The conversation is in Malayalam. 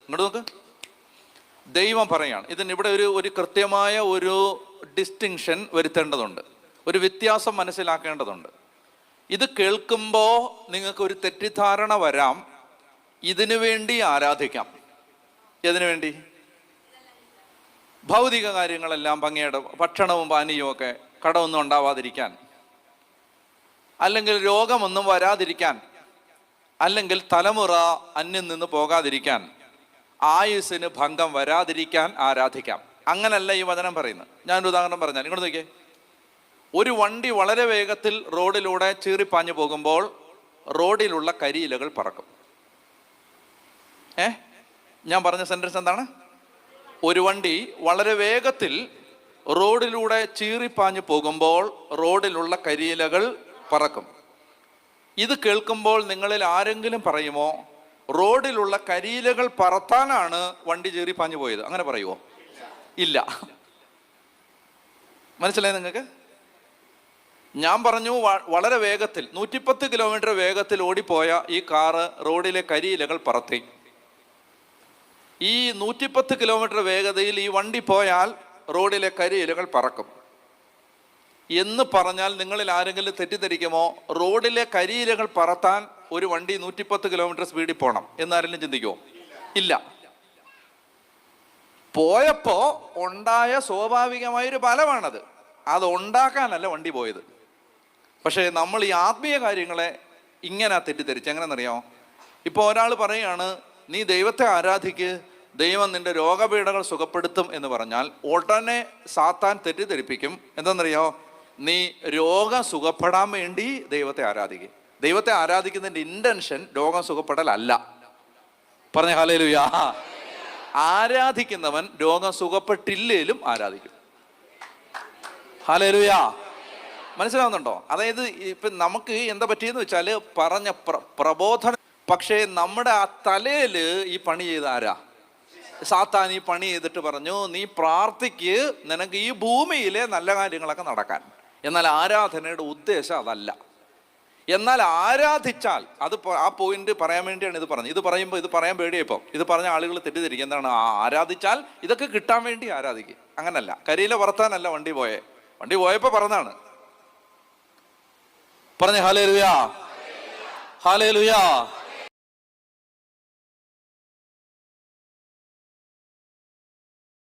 ഇങ്ങോട്ട് നോക്ക്. ദൈവം പറയാണ്, ഇതിനിവിടെ ഒരു കൃത്യമായ ഒരു ഡിസ്റ്റിങ്ഷൻ വരുത്തേണ്ടതുണ്ട്, ഒരു വ്യത്യാസം മനസ്സിലാക്കേണ്ടതുണ്ട്. ഇത് കേൾക്കുമ്പോൾ നിങ്ങൾക്ക് ഒരു തെറ്റിദ്ധാരണ വരാം, ഇതിനു വേണ്ടി ആരാധിക്കാം. എതിനു വേണ്ടി? ഭൗതിക കാര്യങ്ങളെല്ലാം ഭംഗിയുടെ ഭക്ഷണവും പാനീയവും ഒക്കെ, കടമൊന്നും ഉണ്ടാവാതിരിക്കാൻ, അല്ലെങ്കിൽ രോഗമൊന്നും വരാതിരിക്കാൻ, അല്ലെങ്കിൽ തലമുറ അന്യം നിന്ന് പോകാതിരിക്കാൻ, ആയുസ്സിന് ഭംഗം വരാതിരിക്കാൻ ആരാധിക്കാം. അങ്ങനല്ല ഈ വചനം പറയുന്നത്. ഞാനൊരു ഉദാഹരണം പറഞ്ഞാൽ, ഇങ്ങോട്ട് നോക്കിയേ. ഒരു വണ്ടി വളരെ വേഗത്തിൽ റോഡിലൂടെ ചീറിപ്പാഞ്ഞു പോകുമ്പോൾ റോഡിലുള്ള കരിയിലകൾ പറക്കും. ഞാൻ പറഞ്ഞ സെന്റൻസ് എന്താണ്? ഒരു വണ്ടി വളരെ വേഗത്തിൽ റോഡിലൂടെ ചീറിപ്പാഞ്ഞു പോകുമ്പോൾ റോഡിലുള്ള കരിയിലകൾ പറക്കും. ഇത് കേൾക്കുമ്പോൾ നിങ്ങളിൽ ആരെങ്കിലും പറയുമോ, റോഡിലുള്ള കരിയിലകൾ പറത്താനാണ് വണ്ടി ചീറിപ്പാഞ്ഞു പോയത്? അങ്ങനെ പറയുമോ? ഇല്ല. മനസ്സിലായി നിങ്ങൾക്ക്? ഞാൻ പറഞ്ഞു, വളരെ വേഗത്തിൽ 110 കിലോമീറ്റർ വേഗത്തിൽ ഓടിപ്പോയ ഈ കാറ് റോഡിലെ കരിയിലകൾ പറത്തി. ഈ 110 കിലോമീറ്റർ വേഗതയിൽ ഈ വണ്ടി പോയാൽ റോഡിലെ കരിയിലകൾ പറക്കും എന്ന് പറഞ്ഞാൽ നിങ്ങളിൽ ആരെങ്കിലും തെറ്റിദ്ധരിക്കുമോ? റോഡിലെ കരിയിലകൾ പറത്താൻ ഒരു വണ്ടി 110 കിലോമീറ്റർ സ്പീഡിൽ പോകണം എന്നാരെങ്കിലും ചിന്തിക്കുമോ? ഇല്ല. പോയപ്പോ ഉണ്ടായ സ്വാഭാവികമായൊരു ഫലമാണത്. അത് ഉണ്ടാക്കാനല്ല വണ്ടി പോയത്. പക്ഷേ നമ്മൾ ഈ ആത്മീയ കാര്യങ്ങളെ ഇങ്ങനെ തെറ്റിദ്ധരിച്ച്. എങ്ങനെയെന്നറിയാമോ? ഇപ്പോൾ ഒരാൾ പറയുകയാണ്, നീ ദൈവത്തെ ആരാധിക്ക്, ദൈവം നിന്റെ രോഗപീഠകൾ സുഖപ്പെടുത്തും എന്ന് പറഞ്ഞാൽ ഉടനെ സാത്താൻ തെറ്റിദ്ധരിപ്പിക്കും. എന്താണെന്നറിയോ? നീ രോഗം സുഖപ്പെടാൻ വേണ്ടി ദൈവത്തെ ആരാധിക്കും. ദൈവത്തെ ആരാധിക്കുന്നതിൻ്റെ ഇന്റൻഷൻ രോഗം സുഖപ്പെടലല്ല. പറഞ്ഞ ഹല്ലേലൂയ. ആരാധിക്കുന്നവൻ രോഗം സുഖപ്പെട്ടില്ലേലും ആരാധിക്കും. ഹല്ലേലൂയ. മനസ്സിലാവുന്നുണ്ടോ? അതായത് ഇപ്പം നമുക്ക് എന്താ പറ്റിയെന്ന് വെച്ചാൽ പറഞ്ഞ പ്രബോധനം, പക്ഷേ നമ്മുടെ ആ തലയിൽ ഈ പണി ചെയ്ത ആരാ? സാത്താൻ ഈ പണി ചെയ്തിട്ട് പറഞ്ഞു, നീ പ്രാർത്ഥിക്ക്, നിനക്ക് ഈ ഭൂമിയിലെ നല്ല കാര്യങ്ങളൊക്കെ നടക്കാൻ. എന്നാൽ ആരാധനയുടെ ഉദ്ദേശം അതല്ല. എന്നാൽ ആരാധിച്ചാൽ അത് ആ പോയിന്റ് പറയാൻ വേണ്ടിയാണ് ഇത് പറഞ്ഞത്. ഇത് പറയുമ്പോൾ ഇത് പറയാൻ പേടിയപ്പോൾ ഇത് പറഞ്ഞ ആളുകൾ തെറ്റിദ്ധരിക്കും. എന്താണ്? ആരാധിച്ചാൽ ഇതൊക്കെ കിട്ടാൻ വേണ്ടി ആരാധിക്കും. അങ്ങനല്ല. കരിയില പറത്താനല്ല വണ്ടി പോയേ. വണ്ടി പോയപ്പോ പറഞ്ഞാണ്. പറഞ്ഞ ഹല്ലേലൂയ, ഹല്ലേലൂയ.